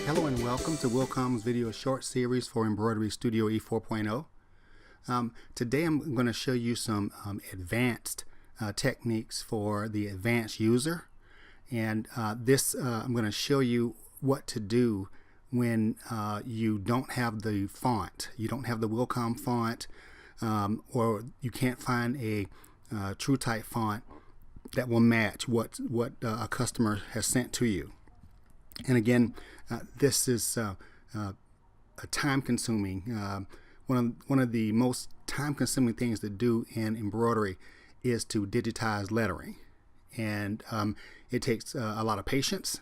Hello and welcome to Wilcom's video short series for Embroidery Studio E4.0. Today I'm going to show you some advanced techniques for the advanced user, and I'm going to show you what to do when you don't have the font, you don't have the Wilcom font, or you can't find a true type font that will match what a customer has sent to you. And again, this is a time-consuming. One of the most time-consuming things to do in embroidery is to digitize lettering, and it takes a lot of patience.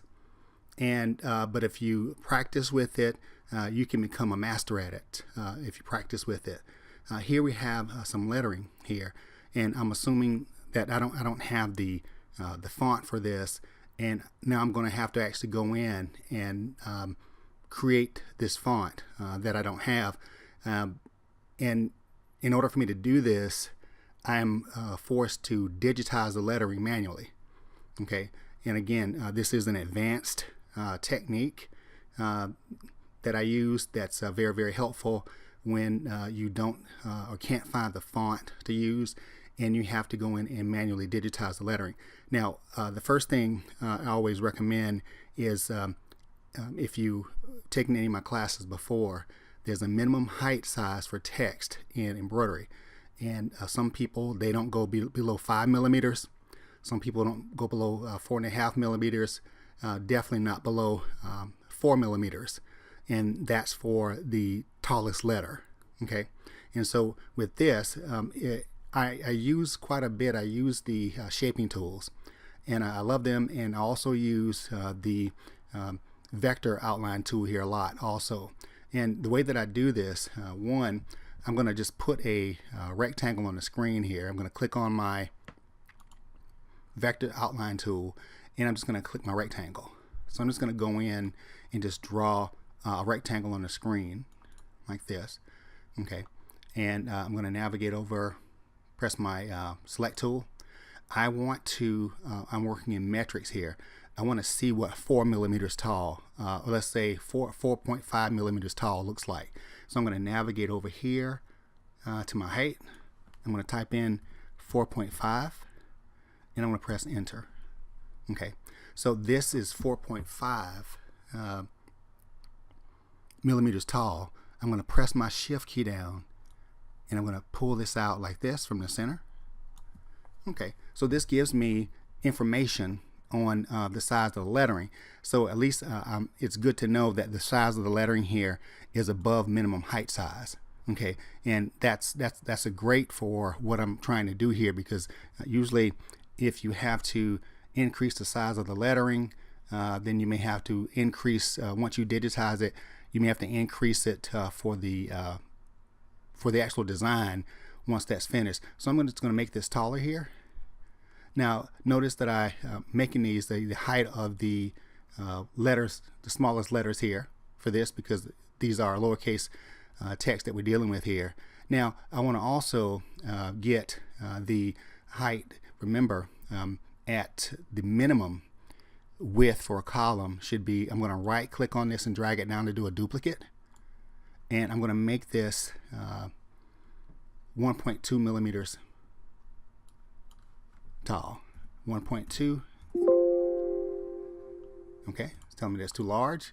And but if you practice with it, you can become a master at it. If you practice with it, here we have some lettering here, and I'm assuming that I don't have the font for this. And now I'm going to have to actually go in and create this font that I don't have. And in order for me to do this, I'm forced to digitize the lettering manually. Okay. And again, this is an advanced technique that I use that's very, very helpful when you don't or can't find the font to use, and you have to go in and manually digitize the lettering. Now, the first thing I always recommend is if you've taken any of my classes before, there's a minimum height size for text in embroidery. And some people, they don't go below 5 millimeters. Some people don't go below 4.5 millimeters, definitely not below 4 millimeters. And that's for the tallest letter, okay? And so with this, I use quite a bit. I use the shaping tools, and I love them, and I also use the vector outline tool here a lot also. And the way that I do this, one, I'm going to just put a rectangle on the screen here. I'm going to click on my vector outline tool, and I'm just going to click my rectangle. So I'm just going to go in and just draw a rectangle on the screen like this, okay? And I'm going to navigate over, press my select tool. I want to, I'm working in metrics here. I want to see what 4 millimeters tall, or let's say 4.5 millimeters tall looks like. So I'm going to navigate over here to my height. I'm going to type in 4.5, and I'm going to press enter. Okay, so this is 4.5 millimeters tall. I'm going to press my shift key down, and I'm going to pull this out like this from the center. Okay, so this gives me information on the size of the lettering. So at least it's good to know that the size of the lettering here is above minimum height size. Okay, and that's a great for what I'm trying to do here, because usually if you have to increase the size of the lettering, then you may have to increase, once you digitize it, you may have to increase it for the actual design once that's finished. So I'm just going to make this taller here. Now notice that I making these the height of the letters, the smallest letters here for this, because these are lowercase text that we're dealing with here. Now I want to also get the height. Remember, at the minimum width for a column should be, I'm going to right click on this and drag it down to do a duplicate, and I'm going to make this 1.2 millimeters tall. 1.2. Okay, it's telling me that's too large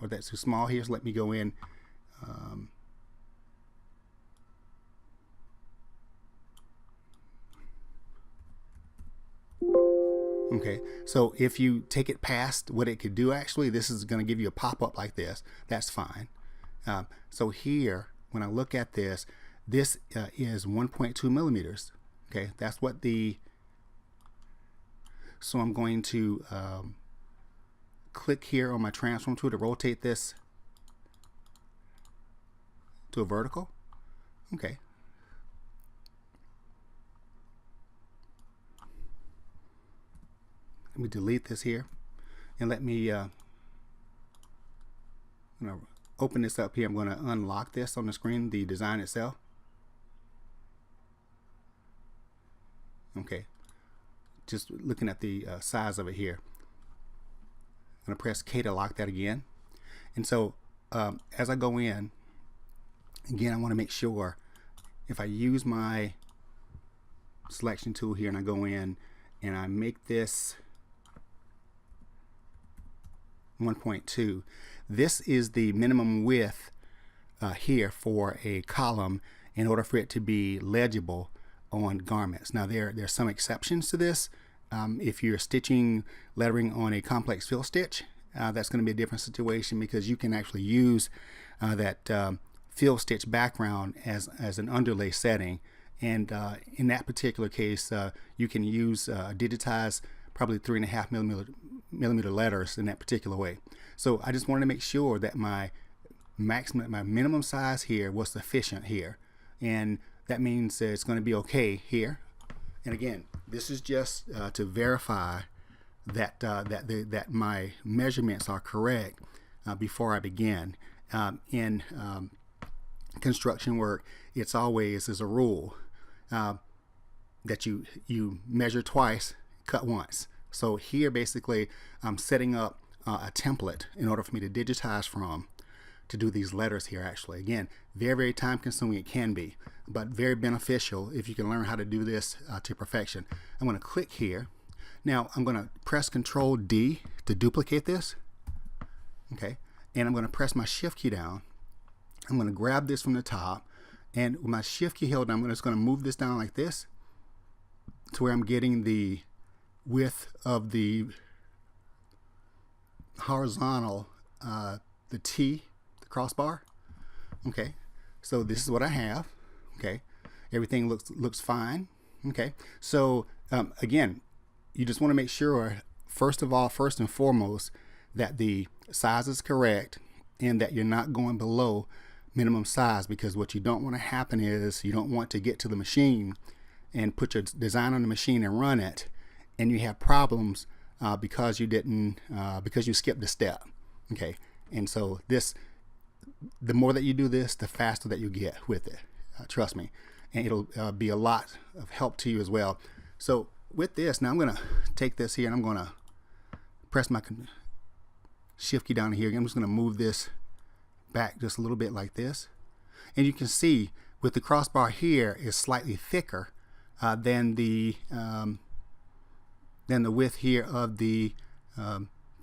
or that's too small here, so let me go in. Okay, so if you take it past what it could do, actually, this is going to give you a pop-up like this. That's fine. So here, when I look at this, this is 1.2 millimeters. Okay, that's what the, so I'm going to click here on my transform tool to rotate this to a vertical. Okay. Let me delete this here, and let me open this up here. I'm going to unlock this on the screen, the design itself. Okay, just looking at the size of it here. I'm going to press K to lock that again. And so as I go in, again, I want to make sure if I use my selection tool here and I go in and I make this 1.2, this is the minimum width here for a column in order for it to be legible on garments. Now there's some exceptions to this. If you're stitching lettering on a complex fill stitch, that's going to be a different situation because you can actually use that fill stitch background as an underlay setting, and in that particular case you can use digitize probably 3.5 millimeter letters in that particular way. So I just wanted to make sure that my minimum size here was sufficient here, and that means it's going to be okay here. And again, this is just to verify that that my measurements are correct before I begin. In construction work, it's always as a rule that you measure twice, cut once. So here basically I'm setting up a template in order for me to digitize from to do these letters here. Actually, again, very time consuming it can be, but very beneficial if you can learn how to do this to perfection. I'm going to click here. Now I'm going to press Control D to duplicate this, okay, and I'm going to press my Shift key down. I'm going to grab this from the top, and with my Shift key held down, I'm just going to move this down like this to where I'm getting the width of the horizontal, the T, the crossbar. Okay, so this is what I have. Okay, everything looks fine. Okay, so again, you just want to make sure, first and foremost, that the size is correct and that you're not going below minimum size, because what you don't want to happen is you don't want to get to the machine and put your design on the machine and run it, and you have problems because you didn't because you skipped a step. Okay, and so the more that you do this, the faster that you get with it. Trust me, and it'll be a lot of help to you as well. So with this, now I'm going to take this here and I'm going to press my Shift key down here. I'm just going to move this back just a little bit like this, and you can see with the crossbar here is slightly thicker than the width here of the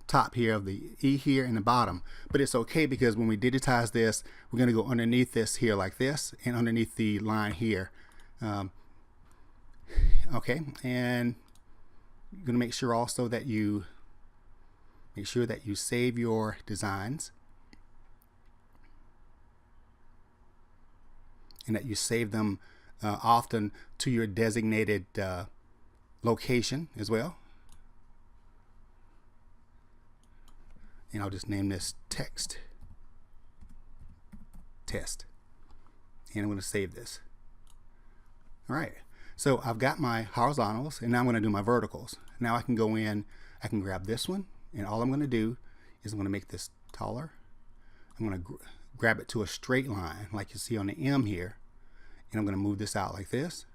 top here of the E here and the bottom. But it's okay, because when we digitize this, we're going to go underneath this here like this and underneath the line here. Okay, and you're going to make sure also that you save your designs, and that you save them often to your designated location as well. And I'll just name this text test, and I'm going to save this. All right, so I've got my horizontals, and now I'm going to do my verticals. Now I can go in, I can grab this one, and all I'm going to do is I'm going to make this taller. I'm going to grab it to a straight line like you see on the M here, and I'm going to move this out like this.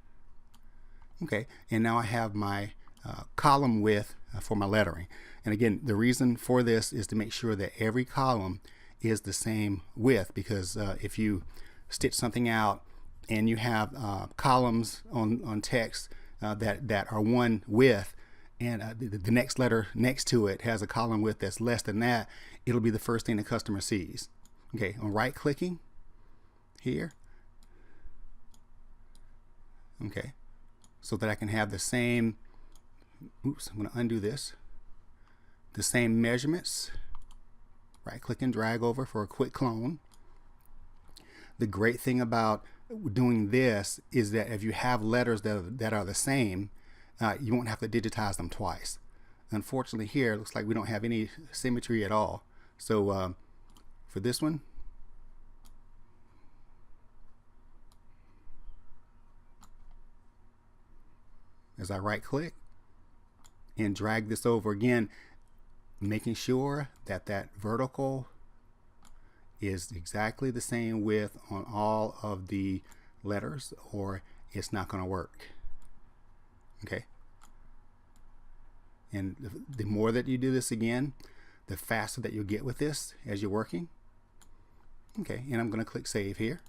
Okay, and now I have my column width for my lettering. And again, the reason for this is to make sure that every column is the same width, because if you stitch something out and you have columns on text that are one width, and the next letter next to it has a column width that's less than that, it'll be the first thing the customer sees. Okay, I'm right clicking here, okay, so that I can have the same, oops, I'm going to undo this, the same measurements. Right click and drag over for a quick clone. The great thing about doing this is that if you have letters that are the same, you won't have to digitize them twice. Unfortunately here it looks like we don't have any symmetry at all. So for this one, as I right click and drag this over again, making sure that that vertical is exactly the same width on all of the letters, or it's not going to work. Okay, and the more that you do this again, the faster that you'll get with this as you're working. Okay, and I'm going to click Save here.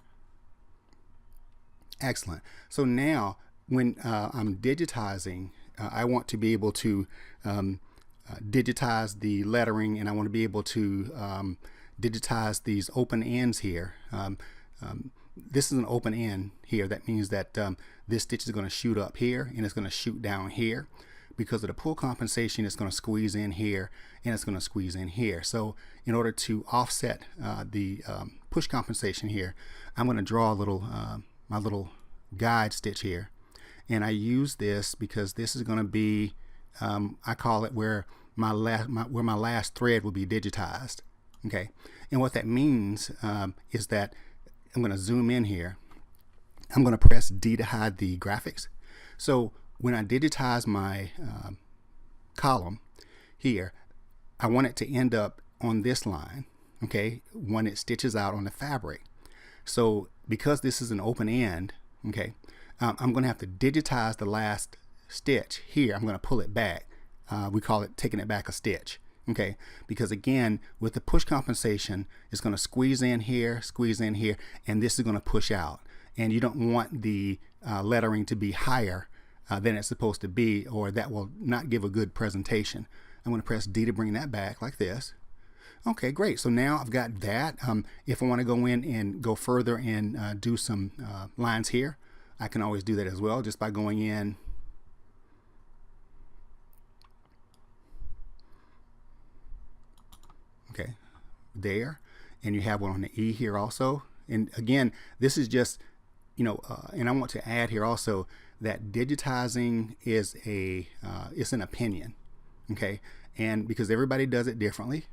Excellent. So now when I'm digitizing, I want to be able to digitize the lettering, and I want to be able to digitize these open ends here. This is an open end here. That means that this stitch is going to shoot up here and it's going to shoot down here. Because of the pull compensation, it's going to squeeze in here and it's going to squeeze in here. So in order to offset the push compensation here, I'm going to draw a little my little guide stitch here, and I use this because this is going to be I call it where my last thread will be digitized. Okay, and what that means is that I'm going to zoom in here. I'm going to press D to hide the graphics. So when I digitize my column here, I want it to end up on this line, okay, when it stitches out on the fabric. So because this is an open end, okay, I'm going to have to digitize the last stitch here. I'm going to pull it back. We call it taking it back a stitch, okay, because again, with the push compensation, it's going to squeeze in here, and this is going to push out. And you don't want the lettering to be higher than it's supposed to be, or that will not give a good presentation. I'm going to press D to bring that back like this. Okay, great. So now I've got that. If I want to go in and go further and do some lines here, I can always do that as well, just by going in. Okay, there. And you have one on the E here also. And again, this is just, you know, and I want to add here also that digitizing is it's an opinion, okay? And because everybody does it differently,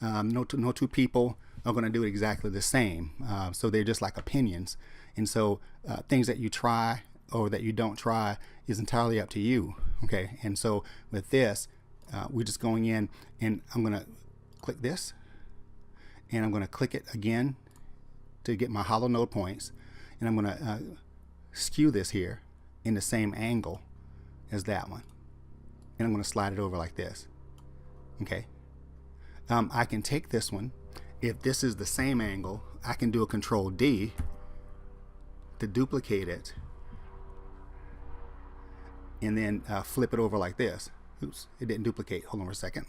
no two people are going to do it exactly the same. So they're just like opinions. And so things that you try or that you don't try is entirely up to you, okay? And so with this, we're just going in, and I'm going to click this, and I'm going to click it again to get my hollow node points, and I'm going to skew this here in the same angle as that one, and I'm going to slide it over like this. Okay, I can take this one. If this is the same angle, I can do a Control D to duplicate it, and then flip it over like this. Oops, it didn't duplicate. Hold on for a second.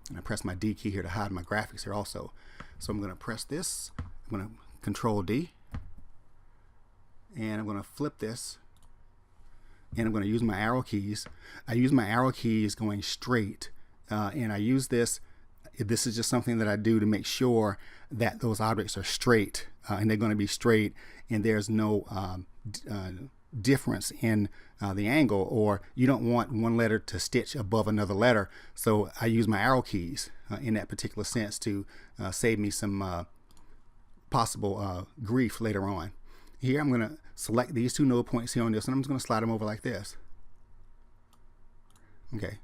And I press my D key here to hide my graphics here also. So I'm going to press this. I'm going to Control D, and I'm going to flip this, and I'm going to use my arrow keys. I use my arrow keys going straight, and I use this. This is just something that I do to make sure that those objects are straight, and they're going to be straight, and there's no difference in the angle, or you don't want one letter to stitch above another letter. So I use my arrow keys in that particular sense to save me some possible grief later on. Here I'm going to select these two node points here on this, and I'm just going to slide them over like this. Okay,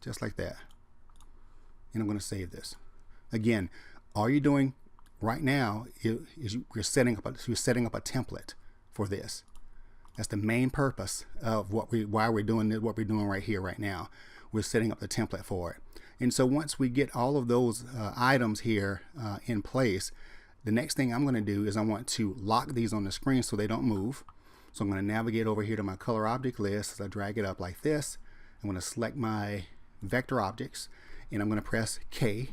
just like that. And I'm going to save this. Again, all you're doing right now is you're setting up a template for this. That's the main purpose of why we're doing what we're doing right here, right now. We're setting up the template for it. And so once we get all of those items here in place, the next thing I'm going to do is I want to lock these on the screen so they don't move. So I'm going to navigate over here to my color object list. As I drag it up like this, I'm going to select my vector objects, and I'm going to press K,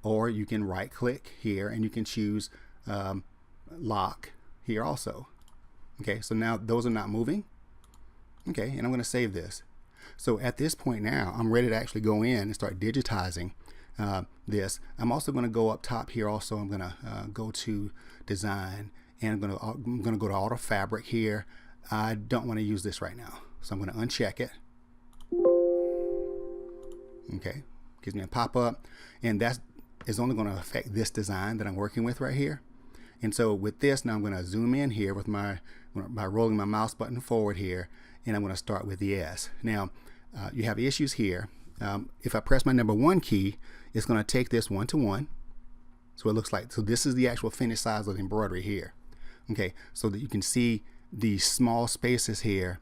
or you can right click here and you can choose lock here also. Okay, so now those are not moving. Okay, and I'm going to save this. So at this point now, I'm ready to actually go in and start digitizing this. I'm also going to go up top here also. I'm going to go to design, and I'm going to go to auto fabric here. I don't want to use this right now, so I'm going to uncheck it. Okay, gives me a pop-up, and that is only going to affect this design that I'm working with right here. And so with this, now I'm going to zoom in here with by rolling my mouse button forward here, and I'm going to start with the S. Now you have issues here. If I press my number 1 key, it's going to take this 1-to-1. So it looks like, so this is the actual finished size of the embroidery here. Okay, so that you can see the small spaces here.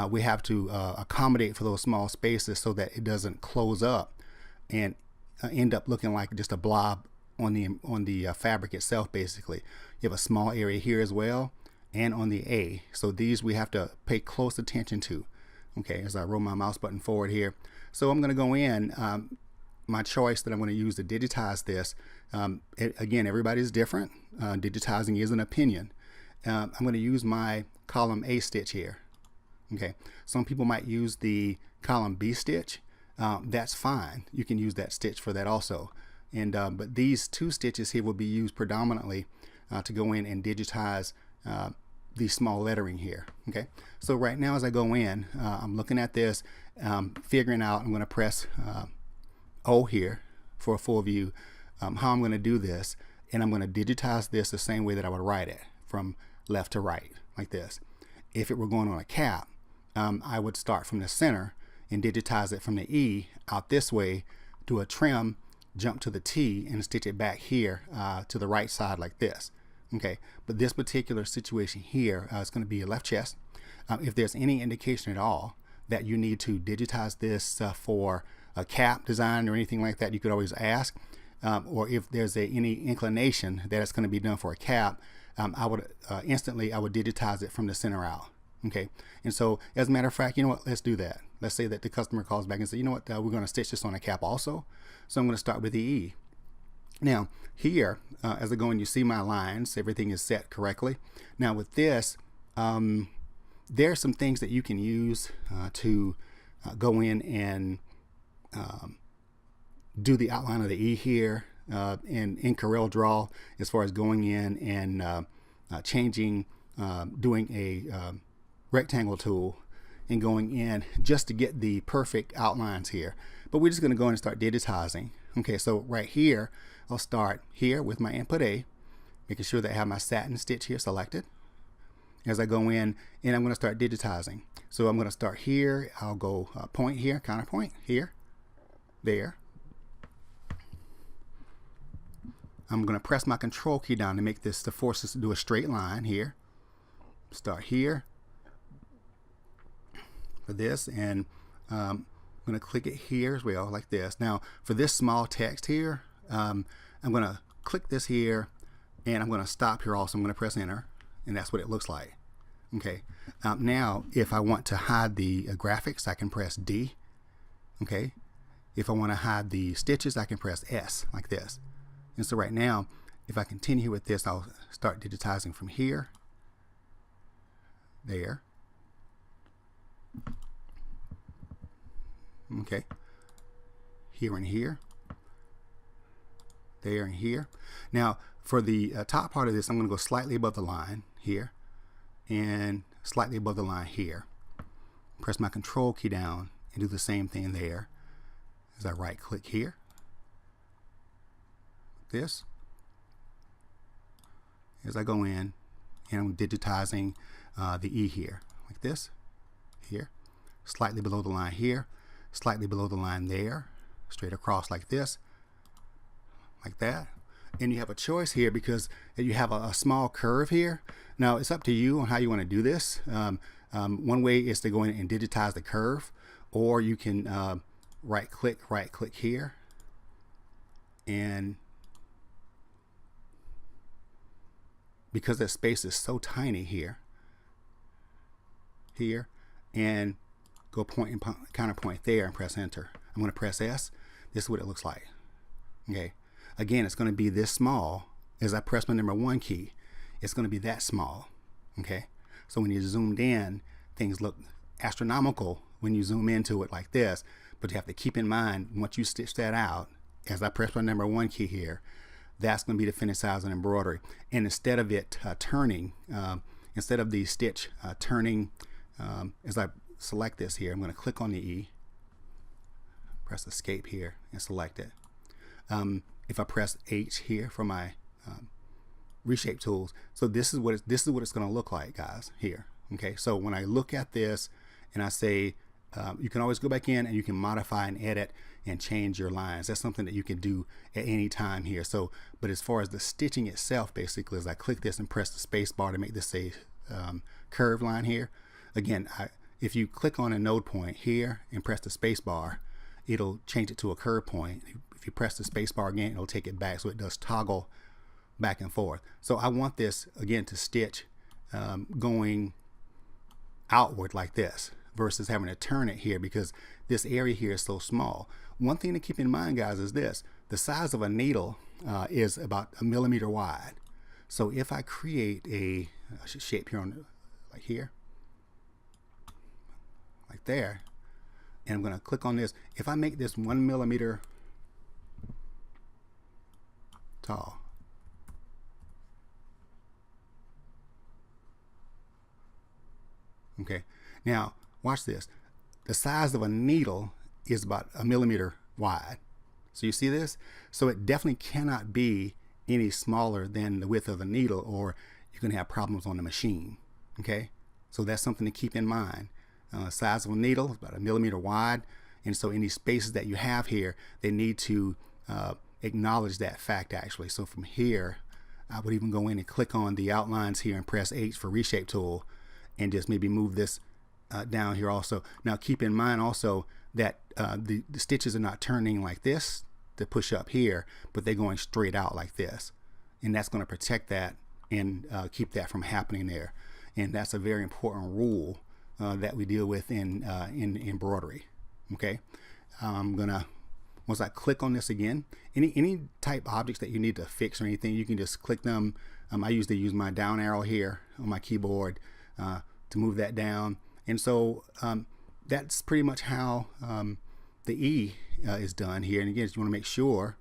We have to accommodate for those small spaces so that it doesn't close up and end up looking like just a blob on the fabric itself. Basically, you have a small area here as well, and on the A. So these we have to pay close attention to. Okay, as I roll my mouse button forward here. So I'm going to go in, my choice that I'm going to use to digitize this. Again, everybody's different. Digitizing is an opinion. I'm going to use my column A stitch here. Okay, some people might use the column B stitch. That's fine. You can use that stitch for that also. And but these two stitches here will be used predominantly to go in and digitize the small lettering here. Okay, so right now as I go in, I'm looking at this, figuring out, I'm going to press O here for a full view, how I'm going to do this, and I'm going to digitize this the same way that I would write it, from left to right, like this. If it were going on a cap, I would start from the center and digitize it from the E out this way, do a trim, jump to the T, and stitch it back here to the right side like this. Okay, but this particular situation here is going to be a left chest. If there's any indication at all that you need to digitize this for a cap design or anything like that, you could always ask. Or if there's any inclination that it's going to be done for a cap, I would digitize it from the center out. Okay, and so as a matter of fact, you know what, let's do that. Let's say that the customer calls back and say, you know what, we're going to stitch this on a cap also. So I'm going to start with the E. Now here, as I go in, you see my lines, everything is set correctly. Now with this, there are some things that you can use to go in and do the outline of the E here in Corel Draw, as far as going in and changing, doing a rectangle tool and going in just to get the perfect outlines here. But we're just going to go in and start digitizing. Okay, so right here, I'll start here with my input A, making sure that I have my satin stitch here selected. As I go in, and I'm going to start digitizing. So I'm going to start here. I'll go point here, counterpoint here, there. I'm going to press my control key down to make this, to force us to do a straight line here. Start here for this, and I'm going to click it here as well, like this. Now for this small text here, I'm going to click this here, and I'm going to stop here also. I'm going to press enter, and that's what it looks like. Okay, now if I want to hide the graphics, I can press D. Okay, if I want to hide the stitches, I can press S, like this. And so right now, if I continue with this, I'll start digitizing from here, there. Okay, here and here, there and here. Now for the top part of this, I'm going to go slightly above the line here and slightly above the line here. Press my control key down and do the same thing there as I right click here, this, as I go in and I'm digitizing the E here, like this, here, slightly below the line here, slightly below the line there, straight across like this, like that. And you have a choice here because you have a small curve here. Now it's up to you on how you want to do this. One way is to go in and digitize the curve, or you can right click here, and because the space is so tiny here, and go point and counterpoint there and press enter. I'm going to press S. This is what it looks like. Okay, again, it's going to be this small. As I press my number 1 key, it's going to be that small. Okay, so when you zoomed in, things look astronomical when you zoom into it like this, but you have to keep in mind, once you stitch that out, as I press my number 1 key here, that's going to be the finished size of embroidery. And instead of it turning, instead of the stitch turning, as I select this here, I'm going to click on the E, press escape here and select it. If I press H here for my reshape tools, so this is what it's going to look like, guys, here. Okay, so when I look at this and I say, you can always go back in and you can modify and edit and change your lines. That's something that you can do at any time here. So, but as far as the stitching itself, basically, as I click this and press the space bar to make this a curved line here, again, if you click on a node point here and press the space bar, it'll change it to a curve point. If you press the space bar again, it'll take it back, so it does toggle back and forth. So I want this again to stitch going outward like this versus having to turn it here, because this area here is so small. One thing to keep in mind, guys, is this: the size of a needle is about 1 millimeter wide. So if I create a shape here on like here, like there, and I'm going to click on this, if I make this 1 millimeter tall, okay, now watch this. The size of a needle is about 1 millimeter wide. So you see this? So it definitely cannot be any smaller than the width of a needle, or you're going to have problems on the machine. Okay, so that's something to keep in mind. Size of a needle is about 1 millimeter wide, and so any spaces that you have here, they need to acknowledge that fact actually. So from here, I would even go in and click on the outlines here and press H for reshape tool, and just maybe move this down here also. Now keep in mind also that the stitches are not turning like this to push up here, but they're going straight out like this, and that's going to protect that and keep that from happening there. And that's a very important rule that we deal with in embroidery. Okay, I'm gonna, once I click on this again, any type objects that you need to fix or anything, you can just click them. I usually use my down arrow here on my keyboard to move that down, and so that's pretty much how the E is done here. And again, you want to make sure,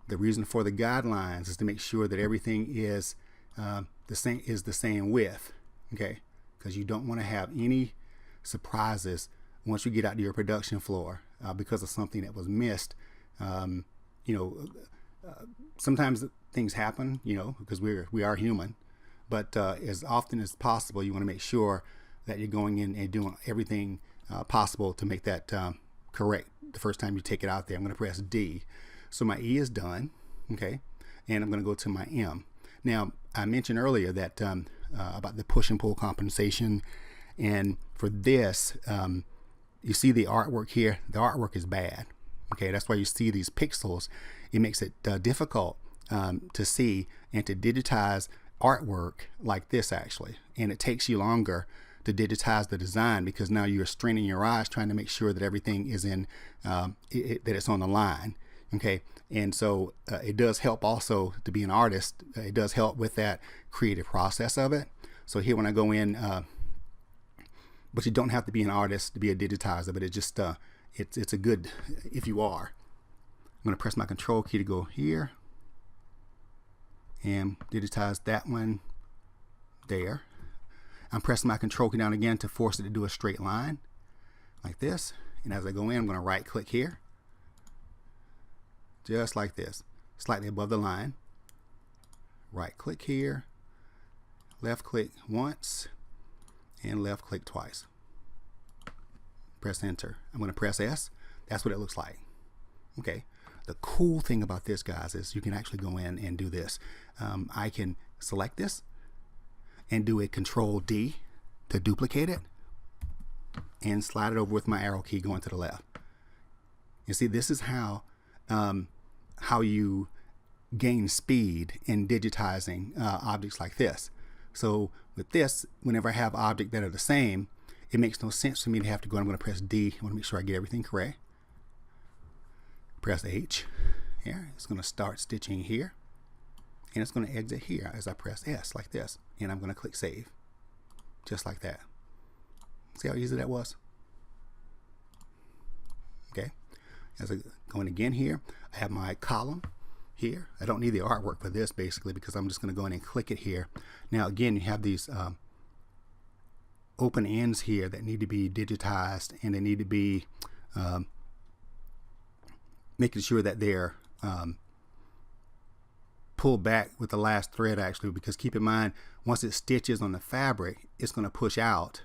the reason for the guidelines is to make sure that everything is the same width, okay? Because you don't want to have any surprises once you get out to your production floor because of something that was missed. Sometimes things happen, because we are human, but as often as possible, you want to make sure that you're going in and doing everything possible to make that correct the first time you take it out there. I'm going to press D. So my E is done, okay, and I'm going to go to my M. Now, I mentioned earlier that about the push and pull compensation, and for this, you see the artwork here. The artwork is bad, okay? That's why you see these pixels. It makes it difficult to see and to digitize artwork like this actually, and it takes you longer to digitize the design because now you're straining your eyes trying to make sure that everything is in that it's on the line, okay? And so it does help also to be an artist. It does help with that creative process of it. So here when I go in, but you don't have to be an artist to be a digitizer, but it just it's a good if you are. I'm going to press my control key to go here and digitize that one there. I'm pressing my control key down again to force it to do a straight line like this. And as I go in, I'm going to right click here, just like this, slightly above the line. Right click here, left click once, and left click twice. Press enter. I'm going to press S. That's what it looks like. Okay. The cool thing about this, guys, is you can actually go in and do this. I can select this and do a Control D to duplicate it and slide it over with my arrow key going to the left. You see, this is how you gain speed in digitizing objects like this. So with this, whenever I have objects that are the same, it makes no sense for me to have to go. I'm going to press D. I want to make sure I get everything correct. Press H here. It's going to start stitching here, and it's going to exit here as I press S like this, and I'm going to click save just like that. See how easy that was? Okay, as I go in again here, I have my column here. I don't need the artwork for this basically because I'm just going to go in and click it here. Now again, you have these open ends here that need to be digitized, and they need to be making sure that they're pulled back with the last thread actually, because keep in mind, once it stitches on the fabric, it's going to push out,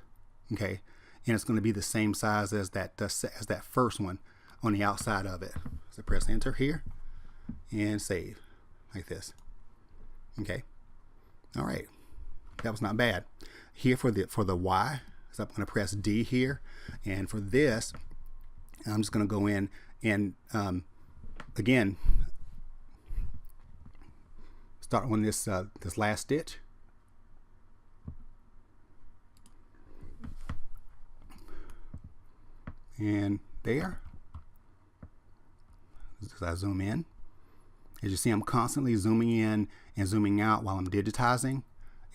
okay, and it's going to be the same size as that first one on the outside of it. So press enter here and save like this. Okay, all right, that was not bad. Here for the Y, so I'm going to press D here, and for this And I'm just going to go in and again start on this this last stitch. And there, as I zoom in, as you see, I'm constantly zooming in and zooming out while I'm digitizing,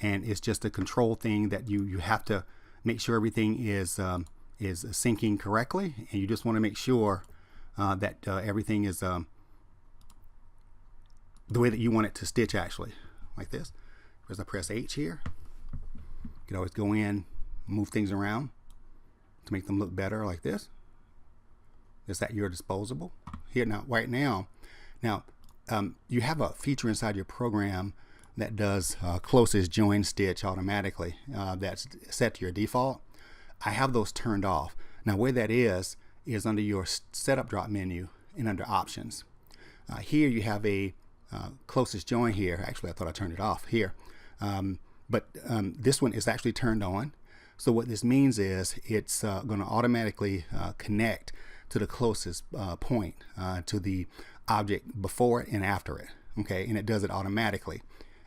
and it's just a control thing that you have to make sure everything is syncing correctly, and you just want to make sure that everything is the way that you want it to stitch, actually, like this. As I press H here, you can always go in, move things around to make them look better, like this. Is that your disposable here now? Right now, you have a feature inside your program that does closest join stitch automatically. That's set to your default. I have those turned off. Now, where that is under your setup drop menu and under options. Here you have a closest join here. Actually, I thought I turned it off here, but this one is actually turned on. So what this means is it's going to automatically connect to the closest point to the object before it and after it. Okay, and it does it automatically.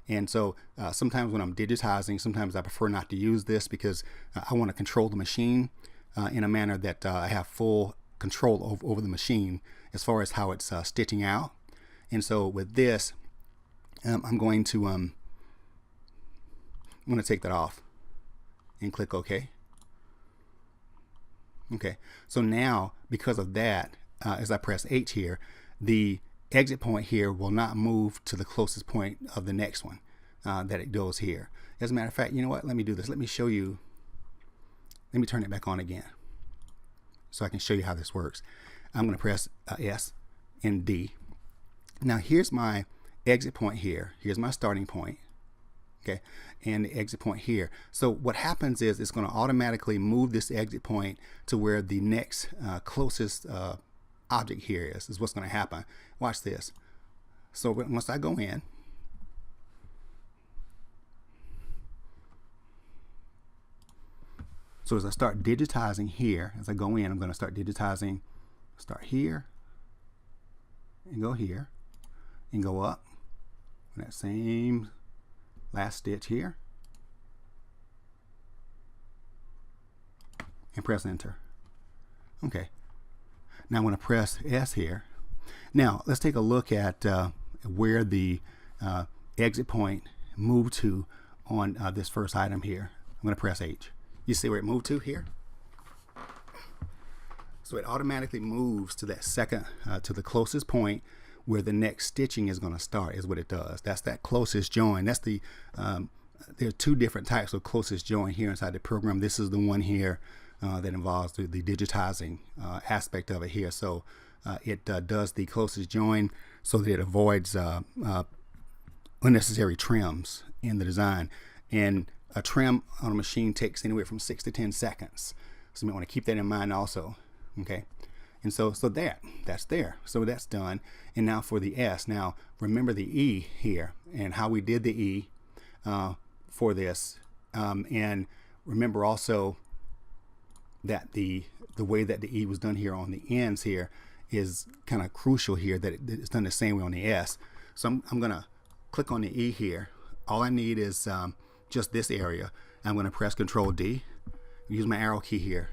And so sometimes when I'm digitizing, sometimes I prefer not to use this because I want to control the machine in a manner that I have full control over the machine as far as how it's stitching out. And so with this, I'm going to take that off and click OK. Okay, so now because of that, as I press H here, the exit point here will not move to the closest point of the next one that it goes here. As a matter of fact, you know what? Let me do this. Let me show you. Let me turn it back on again so I can show you how this works. I'm going to press S and D. Now here's my exit point here. Here's my starting point. Okay, and the exit point here. So what happens is it's going to automatically move this exit point to where the next closest object here is what's going to happen. Watch this. So once I go in, so as I start digitizing here, as I go in, I'm going to start digitizing, start here and go here and go up in that same last stitch here and press enter. Okay, now I'm going to press S here. Now let's take a look at where the exit point moved to on this first item here. I'm going to press H. You see where it moved to here? So it automatically moves to that second, to the closest point where the next stitching is going to start, is what it does. That's that closest join. That's the there are two different types of closest join here inside the program. This is the one here that involves the digitizing aspect of it here. So it does the closest join so that it avoids unnecessary trims in the design. And a trim on a machine takes anywhere from 6 to 10 seconds. So you might want to keep that in mind also. Okay. And so that's there. So that's done. And now for the S. Now remember the E here and how we did the E for this. And remember also that the way that the E was done here on the ends here is kind of crucial here, that it's done the same way on the S. So I'm going to click on the E here. All I need is just this area. I'm going to press Control D, use my arrow key here.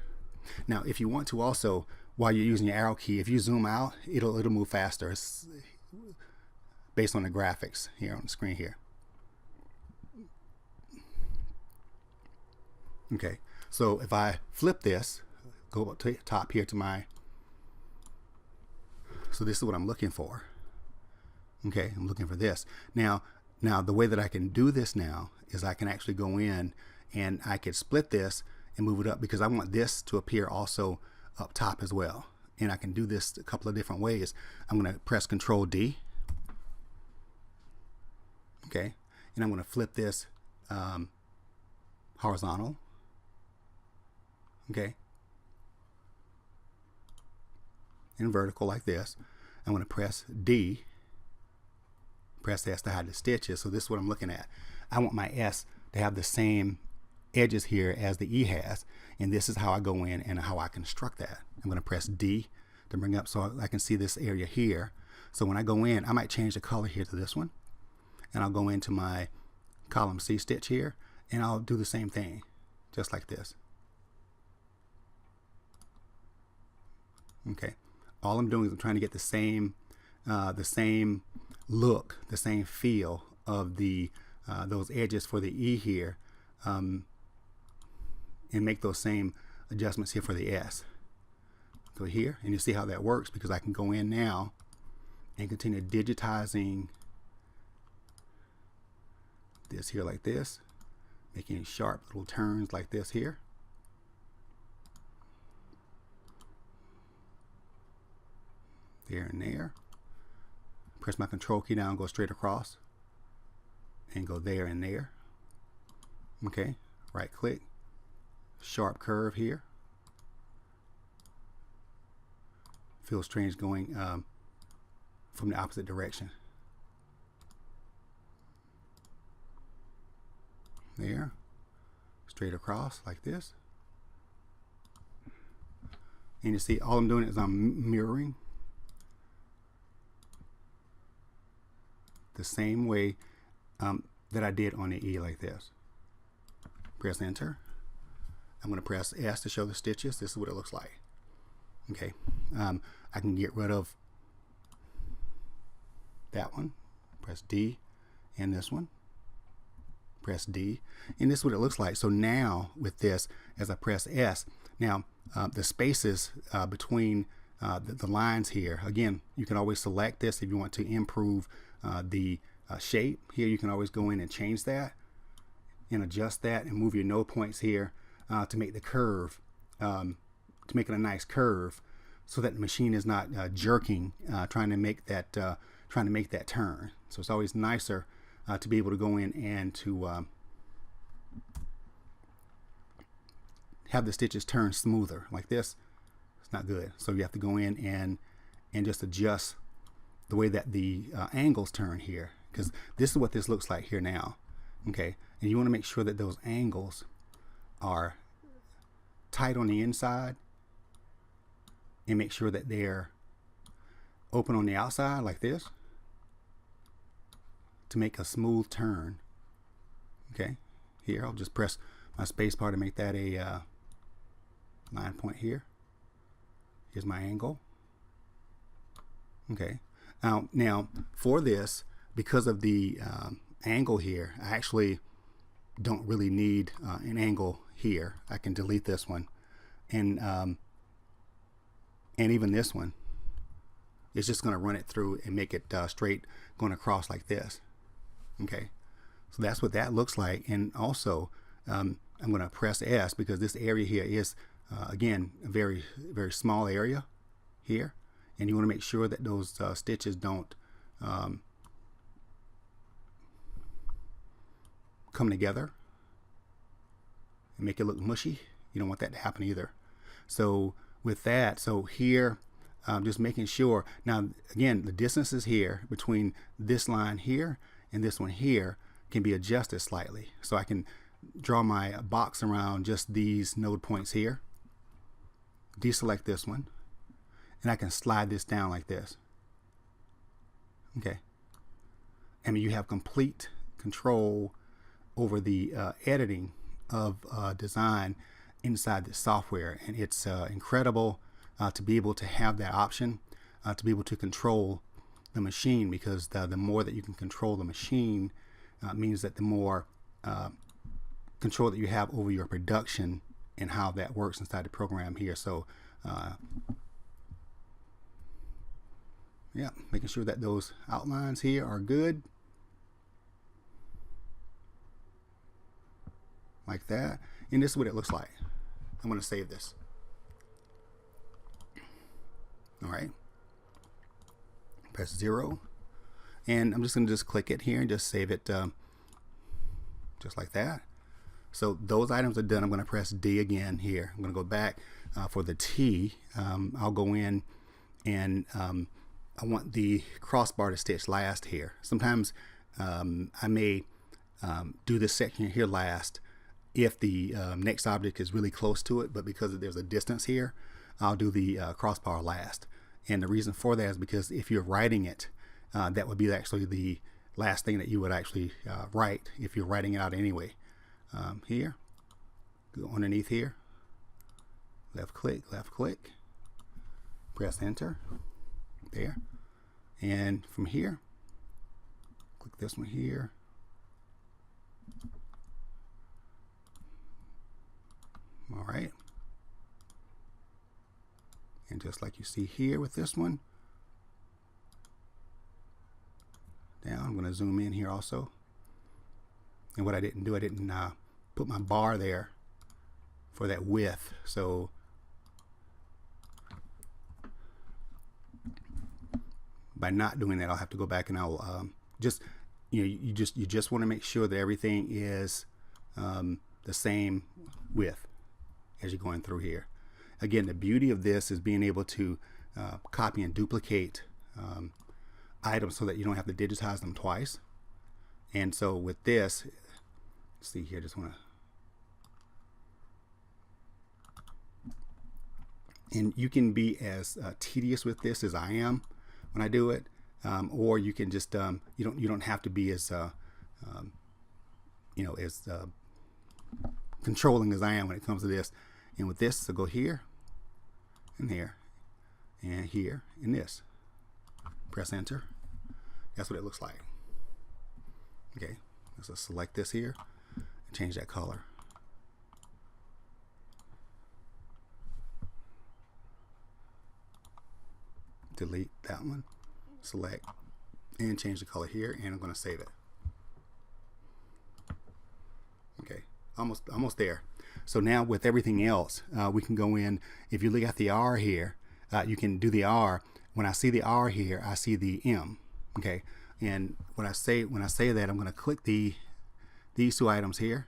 Now if you want to also, while you're using your arrow key, if you zoom out, it'll move faster. It's based on the graphics here on the screen here. Okay, so if I flip this, go up to the top here to my, so this is what I'm looking for. Okay, I'm looking for this. Now the way that I can do this now is I can actually go in and I could split this and move it up, because I want this to appear also up top as well. And I can do this a couple of different ways. I'm going to press Control D. Okay, and I'm going to flip this horizontal. Okay, and vertical like this. I'm going to press D. Press S to hide the stitches. So this is what I'm looking at. I want my S to have the same edges here as the E has. And this is how I go in and how I construct that. I'm going to press D to bring up so I can see this area here. So when I go in, I might change the color here to this one. And I'll go into my column C stitch here, and I'll do the same thing, just like this. Okay. All I'm doing is I'm trying to get the same look, the same feel of the those edges for the E here, and make those same adjustments here for the S. Go here, and you see how that works, because I can go in now and continue digitizing this here like this, making sharp little turns like this here. There and there. Press my control key down, go straight across, and go there and there. Okay, right click, sharp curve here. Feels strange going from the opposite direction. There, straight across like this. And you see, all I'm doing is I'm mirroring the same way that I did on the E like this. Press enter. I'm going to press S to show the stitches. This is what it looks like. Okay, I can get rid of that one. Press D, and this one. Press D, and this is what it looks like. So now with this, as I press S, now the spaces between the lines here, again, you can always select this if you want to improve the shape. Here you can always go in and change that and adjust that and move your node points here to make the curve, to make it a nice curve, so that the machine is not jerking, trying to make that turn. So it's always nicer to be able to go in and to have the stitches turn smoother like this. It's not good. So you have to go in and just adjust the way that the angles turn here, because this is what this looks like here now. Okay, and you want to make sure that those angles are tight on the inside, and make sure that they're open on the outside like this to make a smooth turn. Okay, here I'll just press my space bar to make that a line point here. Here's my angle. Okay, now for this, because of the angle here, I actually don't really need an angle here. I can delete this one, and even this one. It's just going to run it through and make it straight going across like this. Okay, so that's what that looks like. And also I'm going to press S, because this area here is again a very small area here, and you want to make sure that those stitches don't come together and make it look mushy. You don't want that to happen either. So with that, so here just making sure, now again, the distances here between this line here and this one here can be adjusted slightly. So I can draw my box around just these node points here, deselect this one, and I can slide this down like this. Okay, I mean, you have complete control over the editing of design inside the software, and it's incredible to be able to have that option, to be able to control the machine, because the more that you can control the machine means that the more control that you have over your production and how that works inside the program here. So yeah, making sure that those outlines here are good, like that. And this is what it looks like. I'm going to save this. All right, press 0, and I'm just going to just click it here and just save it just like that. So those items are done. I'm going to press D again here. I'm going to go back for the T. I'll go in and I want the crossbar to stitch last here. Sometimes I may do this section here last if the next object is really close to it, but because there's a distance here, I'll do the crossbar last. And the reason for that is because if you're writing it, that would be actually the last thing that you would actually write if you're writing it out anyway. Here, go underneath here, left click, press enter, there. And from here, click this one here. All right. And just like you see here with this one, now I'm going to zoom in here also. And what I didn't do, I didn't put my bar there for that width. So by not doing that, I'll have to go back and I'll just, you just want to make sure that everything is the same width as you're going through here. Again, the beauty of this is being able to copy and duplicate items so that you don't have to digitize them twice. And so with this, let's see here, just want to, and you can be as tedious with this as I am when I do it, or you can just you don't have to be as as controlling as I am when it comes to this. And with this, so go here and there and here and this. Press enter. That's what it looks like. Okay, let's just select this here and change that color. Delete that one, select, and change the color here, and I'm going to save it. Okay, almost there. So now with everything else, we can go in. If you look at the R here, you can do the R. When I see the R here, I see the M. Okay, and when I say that, I'm going to click these two items here.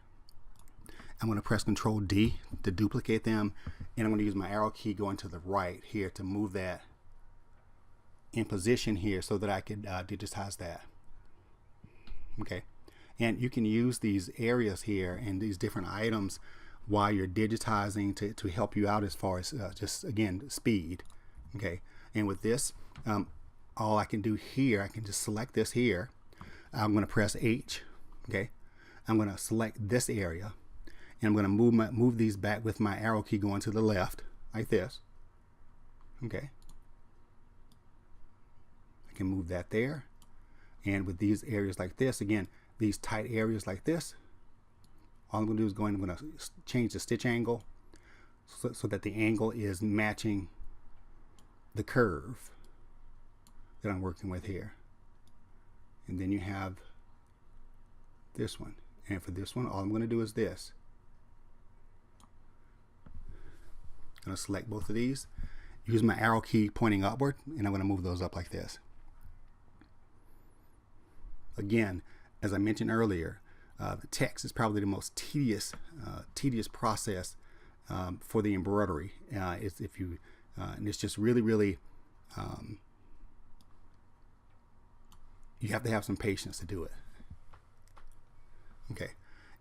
I'm going to press Control D to duplicate them, and I'm going to use my arrow key going to the right here to move that in position here so that I could digitize that. Okay, and you can use these areas here and these different items while you're digitizing to help you out as far as just again speed. Okay, and with this, all I can do here, I can just select this here. I'm going to press H. Okay, I'm going to select this area, and I'm going to move these back with my arrow key going to the left like this. Okay, I can move that there, and with these areas like this, again, these tight areas like this, all I'm going to do is I'm going to change the stitch angle so that the angle is matching the curve that I'm working with here. And then you have this one. And for this one, all I'm going to do is this. I'm going to select both of these, use my arrow key pointing upward, and I'm going to move those up like this. Again, as I mentioned earlier, the text is probably the most tedious process for the embroidery. And it's just really you have to have some patience to do it. Okay,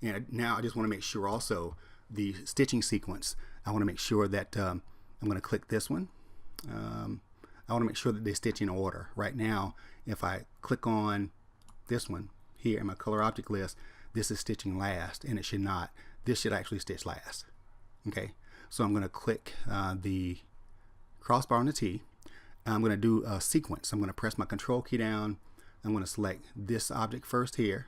and now I just want to make sure also the stitching sequence. I want to make sure that I'm going to click this one. I want to make sure that they stitch in order. Right now, if I click on this one here in my color object list, this is stitching last, and it should not. This should actually stitch last. Okay, so I'm going to click the crossbar on the T. I'm going to do a sequence. I'm going to press my Control key down. I'm going to select this object first here.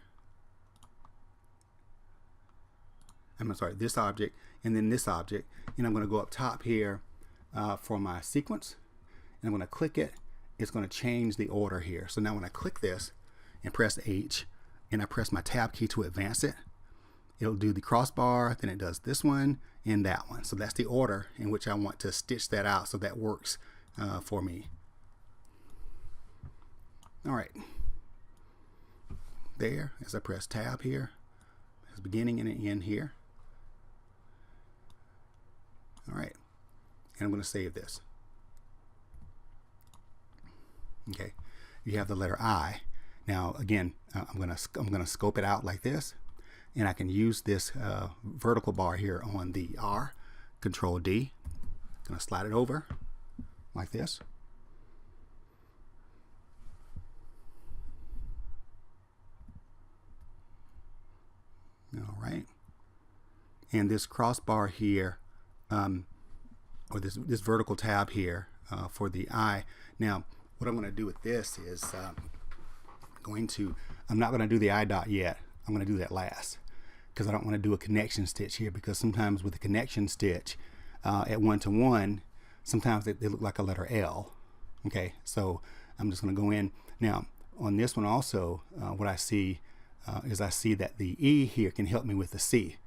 This object, and then this object, and I'm going to go up top here for my sequence, and I'm going to click it. It's going to change the order here. So now when I click this and press H, and I press my tab key to advance it, it'll do the crossbar, then it does this one and that one. So that's the order in which I want to stitch that out, so that works for me. All right, there, as I press tab here, there's beginning and an end here. All right, and I'm going to save this. Okay, you have the letter I. Now again, I'm gonna scope it out like this, and I can use this vertical bar here on the R, Control D. I'm going to slide it over like this. All right. And this crossbar here, or this vertical tab here for the eye. Now, what I'm going to do with this is I'm not going to do the eye dot yet. I'm going to do that last because I don't want to do a connection stitch here, because sometimes with a connection stitch at 1-to-1, sometimes they look like a letter L. Okay, so I'm just going to go in. Now, on this one also, what I see is I see that the E here can help me with the C.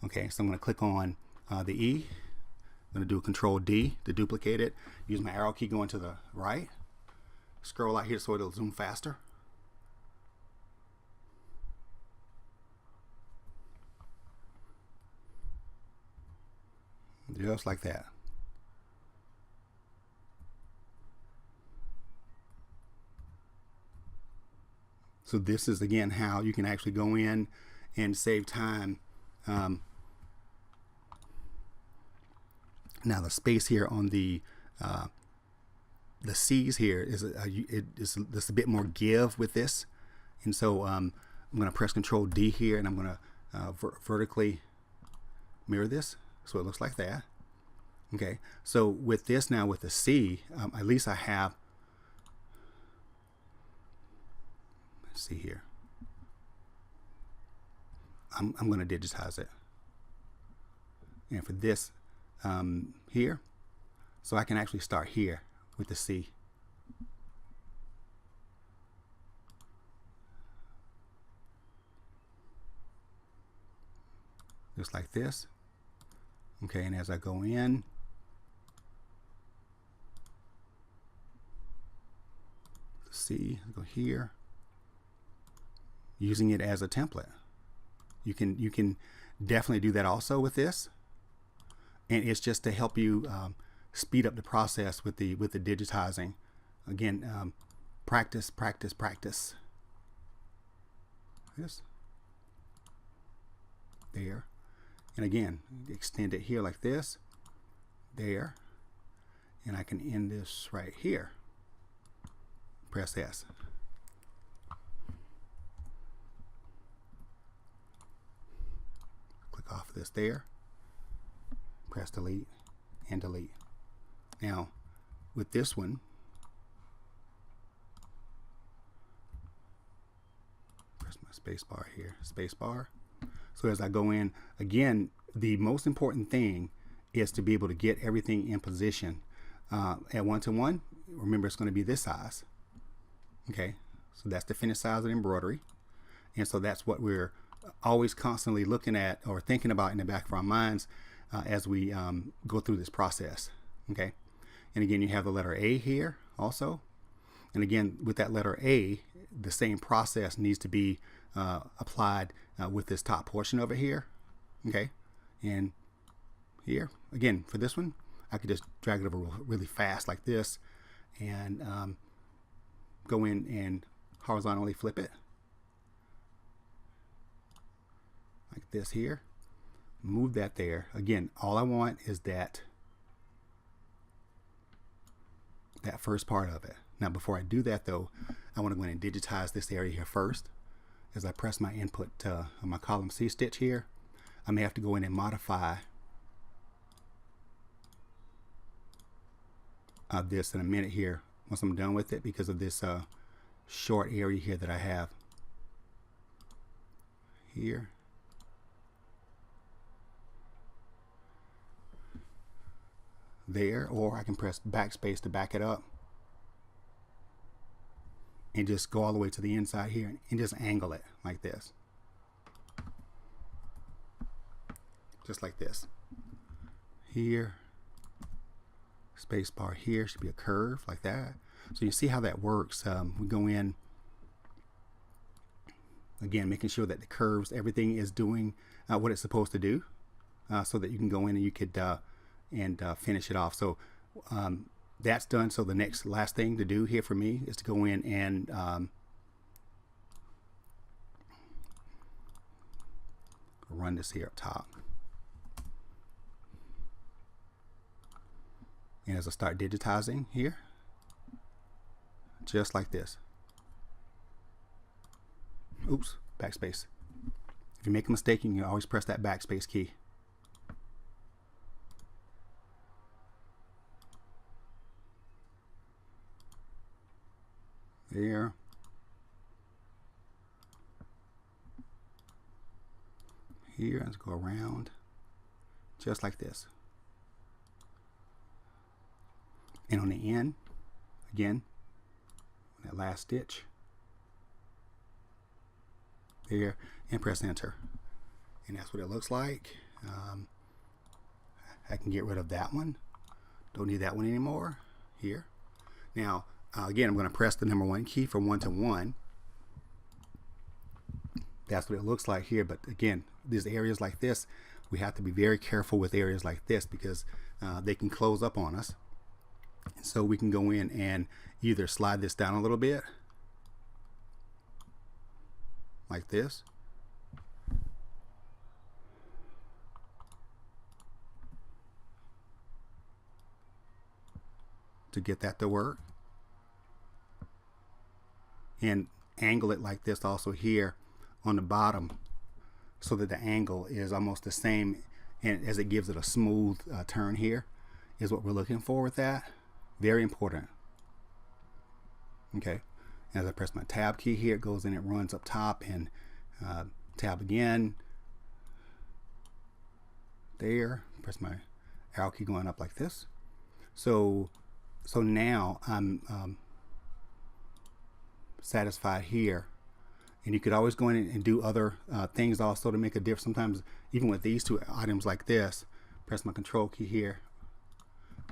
Okay, so I'm going to click on the E. I'm going to do a Control D to duplicate it. Use my arrow key going to the right. Scroll out here so it'll zoom faster. Just like that. So this is again how you can actually go in and save time. Now the space here on the C's here is there's a bit more give with this, and so I'm going to press Control D here, and I'm going to vertically mirror this so it looks like that. Okay, so with this now with the C, at least I have. Let's see here. I'm going to digitize it, and for this here, so I can actually start here with the C. Just like this. Okay, and as I go in, C, go here, using it as a template. You can definitely do that also with this, and it's just to help you speed up the process with the digitizing. Again, practice, practice, practice. This there, and again extend it here like this, there, and I can end this right here. Press S. Click off this there, press delete and delete. Now with this one, press my space bar here, space bar. So as I go in, again, the most important thing is to be able to get everything in position. At 1-to-1, remember it's going to be this size. Okay, so that's the finished size of the embroidery, and so that's what we're always constantly looking at or thinking about in the back of our minds as we go through this process. Okay, and again, you have the letter A here also, and again with that letter A, the same process needs to be applied with this top portion over here. Okay, and here again for this one, I could just drag it over really fast like this, and go in and horizontally flip it like this here, move that there. Again, all I want is that first part of it. Now before I do that though, I want to go in and digitize this area here first. As I press my input on my column C stitch here, I may have to go in and modify this in a minute here once I'm done with it, because of this short area here that I have here. There, or I can press backspace to back it up and just go all the way to the inside here and just angle it like this, just like this. Here, space bar here should be a curve like that. So you see how that works. We go in again, making sure that the curves, everything is doing what it's supposed to do, so that you can go in and you could finish it off. So that's done. So the next last thing to do here for me is to go in and run this here up top. And as I start digitizing here, just like this. Oops, backspace. If you make a mistake, you can always press that backspace key. There. Here, let's go around, just like this. And on the end, again, that last stitch, there, and press enter. And that's what it looks like. I can get rid of that one. Don't need that one anymore. Here. Now, again, I'm going to press the number 1 key for 1 to 1. That's what it looks like here. But again, these areas like this, we have to be very careful with areas like this because they can close up on us. So we can go in and either slide this down a little bit, like this, to get that to work, and angle it like this also here on the bottom so that the angle is almost the same, and as it gives it a smooth turn here is what we're looking for with that. Very important. Okay, as I press my tab key here, it goes in, it runs up top, and tab again. There, press my arrow key going up like this. So now I'm satisfied here. And you could always go in and do other things also to make a difference. Sometimes even with these two items like this, press my control key here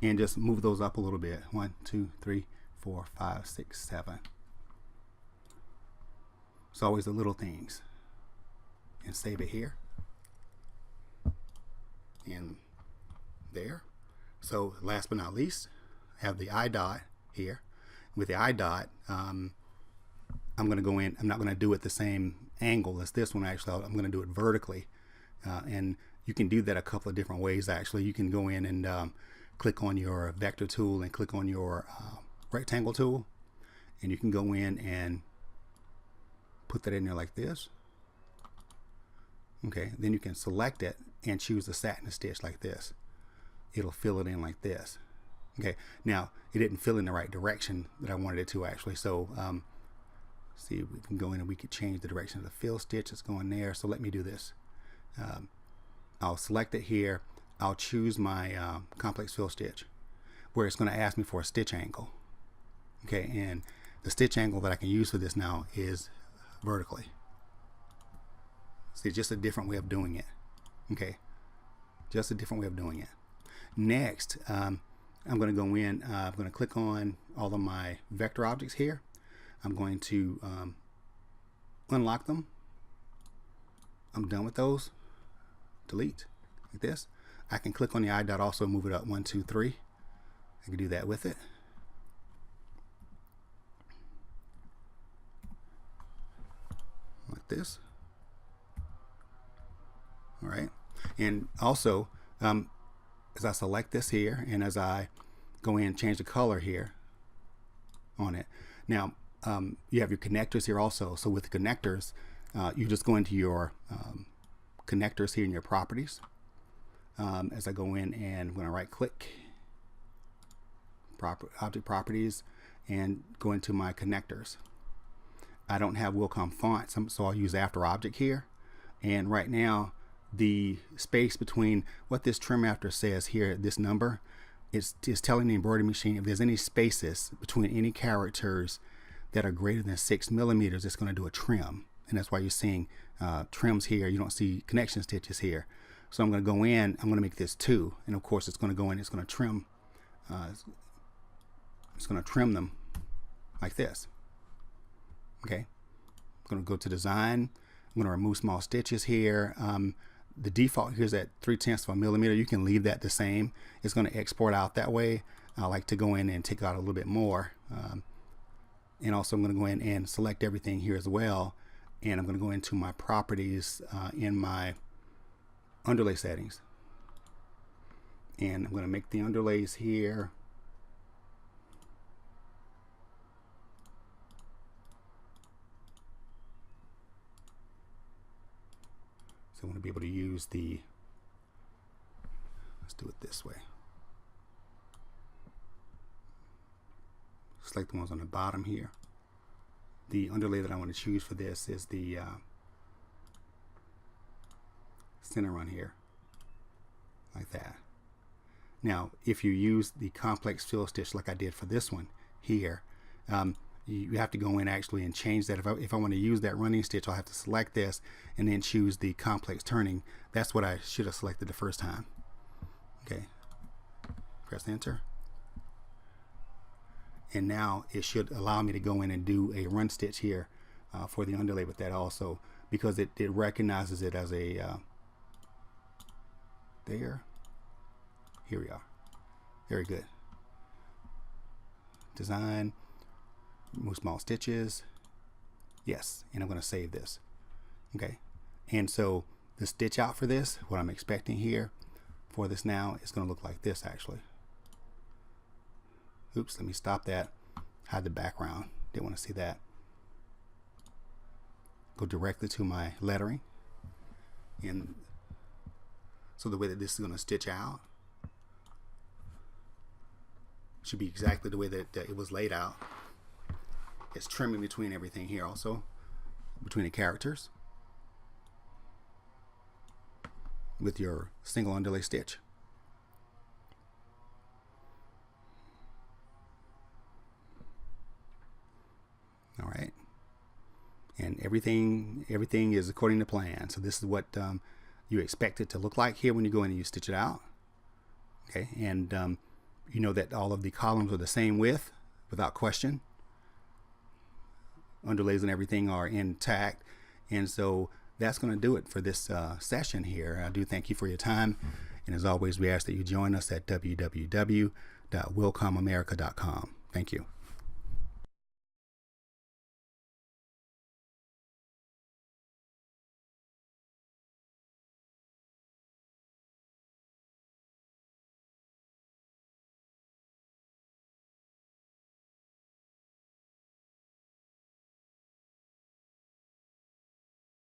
and just move those up a little bit. 1, 2, 3, 4, 5, 6, 7. It's always the little things. And save it here. And there. So last but not least, I have the eye dot here. With the eye dot, I'm going to go in. I'm not going to do it the same angle as this one. Actually, I'm going to do it vertically. And you can do that a couple of different ways. Actually, you can go in and click on your vector tool and click on your rectangle tool, and you can go in and put that in there like this. Okay, then you can select it and choose the satin stitch like this. It'll fill it in like this. Okay, now it didn't fill in the right direction that I wanted it to actually, so see, we can go in and we could change the direction of the fill stitch that's going there. So let me do this. I'll select it here. I'll choose my complex fill stitch, where it's going to ask me for a stitch angle. Okay, and the stitch angle that I can use for this now is vertically. See, just a different way of doing it. Okay, just a different way of doing it. Next, I'm going to go in. I'm going to click on all of my vector objects here. I'm going to unlock them. I'm done with those. Delete, like this. I can click on the eye dot also, move it up 1, 2, 3. I can do that with it. Like this. All right. And also, as I select this here, and as I go in and change the color here on it. Now, you have your connectors here also. So with the connectors, you just go into your connectors here in your properties. As I go in and I'm going to right click object properties and go into my connectors. I don't have Wilcom fonts, so I'll use after object here. And right now, the space between what this trim after says here, this number, is telling the embroidery machine if there's any spaces between any characters that are greater than 6 millimeters, it's going to do a trim. And that's why you're seeing trims here. You don't see connection stitches here. So I'm going to go in, I'm going to make this 2. And of course, it's going to go in, it's going to trim. It's going to trim them like this. Okay. I'm going to go to design. I'm going to remove small stitches here. The default here is at 3/10 of a millimeter. You can leave that the same. It's going to export out that way. I like to go in and take out a little bit more. And also I'm going to go in and select everything here as well. And I'm going to go into my properties in my underlay settings. And I'm going to make the underlays here. So I want to be able to use the, let's do it this way. Select the ones on the bottom here. The underlay that I want to choose for this is the center one here, like that. Now, if you use the complex fill stitch like I did for this one here, you have to go in actually and change that. If I want to use that running stitch, I'll have to select this and then choose the complex turning. That's what I should have selected the first time. Okay, press enter. And now it should allow me to go in and do a run stitch here for the underlay with that also, because it recognizes it as a there. Here we are. Very good. Design, remove small stitches. Yes, and I'm going to save this. Okay, and so the stitch out for this, what I'm expecting here for this now, is going to look like this actually. Oops, let me stop that. Hide the background. Didn't want to see that. Go directly to my lettering. And so the way that this is going to stitch out should be exactly the way that it was laid out. It's trimming between everything here also, between the characters, with your single underlay stitch. All right, and everything is according to plan. So this is what you expect it to look like here when you go in and you stitch it out. Okay, and you know that all of the columns are the same width without question. Underlays and everything are intact, and so that's going to do it for this session here. I do thank you for your time, and as always, we ask that you join us at www.wilcomamerica.com. Thank you.